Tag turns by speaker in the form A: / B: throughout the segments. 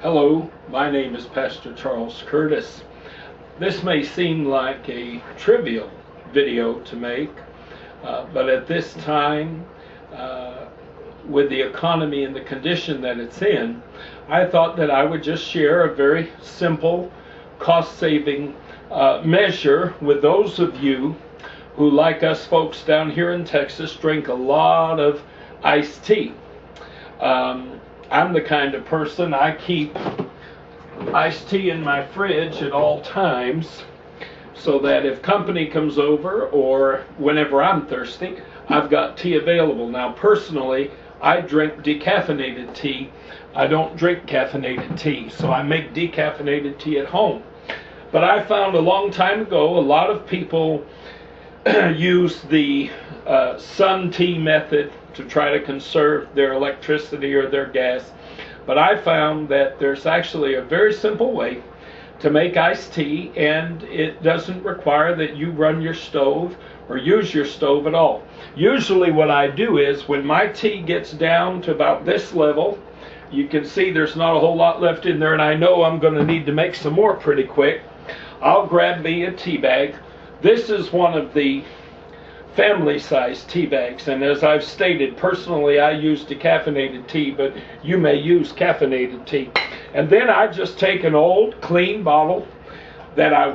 A: Hello, my name is Pastor Charles Curtis. This may seem like a trivial video to make, but at this time, with the economy and the condition that it's in, I thought that I would just share a very simple, cost-saving measure with those of you who, like us folks down here in Texas, drink a lot of iced tea. I'm the kind of person, I keep iced tea in my fridge at all times so that if company comes over or whenever I'm thirsty, I've got tea available. Now personally, I drink decaffeinated tea. I don't drink caffeinated tea, so I make decaffeinated tea at home. But I found a long time ago a lot of people use the sun tea method to try to conserve their electricity or their gas. But I found that there's actually a very simple way to make iced tea, and it doesn't require that you run your stove or use your stove at all. Usually what I do is when my tea gets down to about this level, you can see there's not a whole lot left in there, and I know I'm going to need to make some more pretty quick. I'll grab me a tea bag. This is one of the family-sized tea bags, and as I've stated, personally I use decaffeinated tea, but you may use caffeinated tea. And then I just take an old clean bottle that I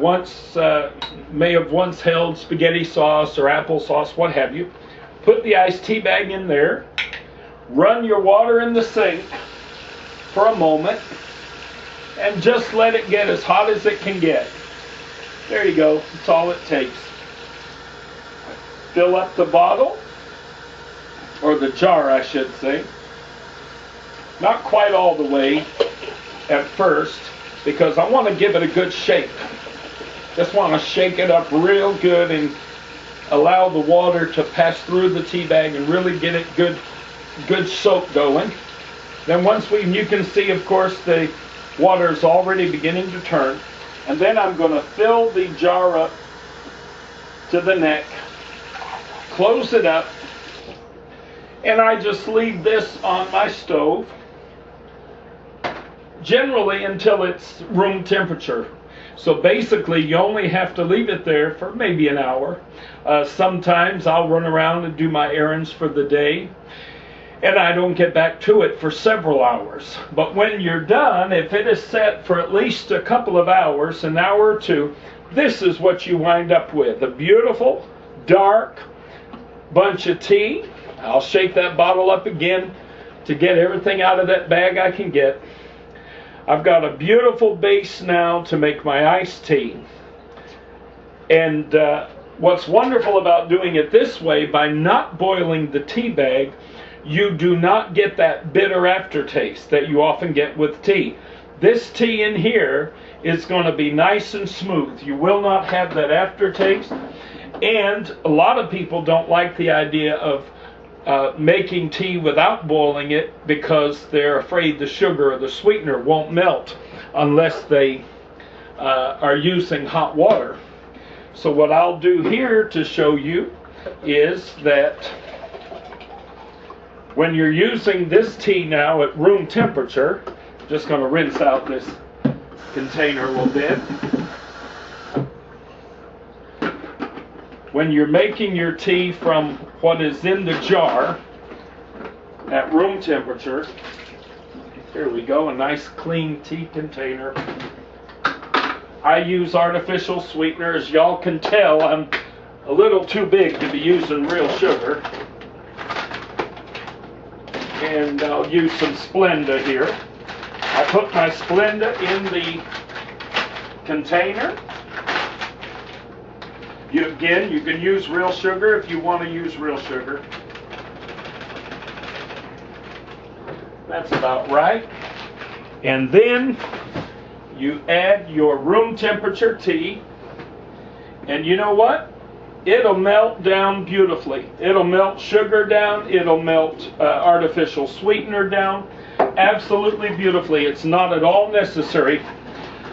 A: may have once held spaghetti sauce or applesauce, what have you. Put the iced tea bag in there, run your water in the sink for a moment, and just let it get as hot as it can get. There you go, that's all it takes. Fill up the bottle, or the jar I should say. Not quite all the way at first, because I want to give it a good shake. Just want to shake it up real good and allow the water to pass through the tea bag and really get it good soak going. Then once you can see, of course, the water is already beginning to turn. And then I'm going to fill the jar up to the neck, close it up, and I just leave this on my stove, generally until it's room temperature. So basically you only have to leave it there for maybe an hour. Sometimes I'll run around and do my errands for the day, and I don't get back to it for several hours. But when you're done, if it is set for at least a couple of hours, an hour or two, this is what you wind up with. A beautiful, dark bunch of tea. I'll shake that bottle up again to get everything out of that bag I can get. I've got a beautiful base now to make my iced tea. And what's wonderful about doing it this way, by not boiling the tea bag, you do not get that bitter aftertaste that you often get with tea. This tea in here is going to be nice and smooth. You will not have that aftertaste. And a lot of people don't like the idea of making tea without boiling it because they're afraid the sugar or the sweetener won't melt unless they are using hot water. So what I'll do here to show you is that when you're using this tea now at room temperature, I'm just going to rinse out this container a little bit. When you're making your tea from what is in the jar at room temperature, here we go, a nice clean tea container. I use artificial sweeteners. Y'all can tell I'm a little too big to be using real sugar. And I'll use some Splenda here. I put my Splenda in the container. Again, you can use real sugar if you want to use real sugar. That's about right. And then you add your room temperature tea. And you know what? It'll melt down beautifully. It'll melt sugar down. It'll melt artificial sweetener down. Absolutely beautifully. It's not at all necessary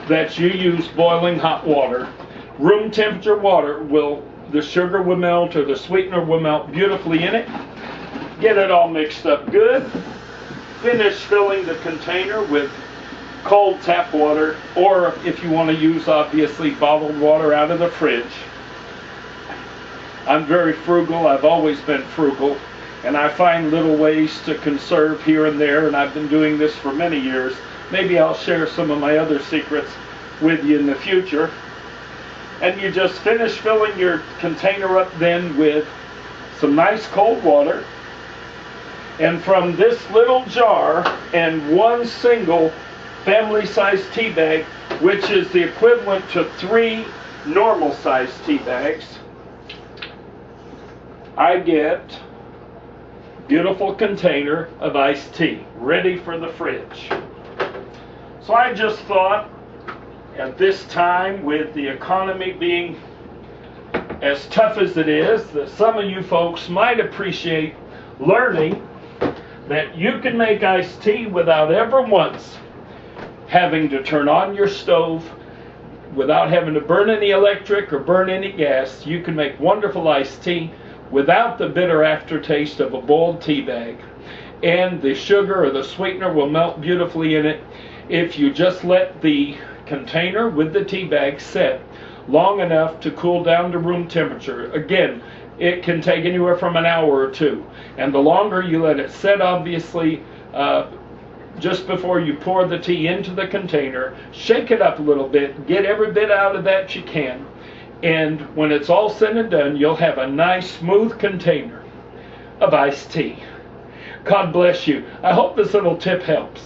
A: that you use boiling hot water. Room temperature water the sugar will melt or the sweetener will melt beautifully in it. Get it all mixed up good. Finish filling the container with cold tap water, or if you want to use obviously bottled water out of the fridge. I'm very frugal. I've always been frugal, and I find little ways to conserve here and there, and I've been doing this for many years. Maybe I'll share some of my other secrets with you in the future. And you just finish filling your container up then with some nice cold water. And from this little jar and one single family-sized tea bag, which is the equivalent to 3 normal-sized tea bags, I get a beautiful container of iced tea ready for the fridge. So I just thought, at this time, with the economy being as tough as it is, that some of you folks might appreciate learning that you can make iced tea without ever once having to turn on your stove, without having to burn any electric or burn any gas. You can make wonderful iced tea without the bitter aftertaste of a boiled tea bag. And the sugar or the sweetener will melt beautifully in it if you just let the container with the tea bag set long enough to cool down to room temperature. Again, it can take anywhere from an hour or 2. And the longer you let it set, obviously, just before you pour the tea into the container, shake it up a little bit, get every bit out of that you can, and when it's all said and done, you'll have a nice smooth container of iced tea. God bless you. I hope this little tip helps.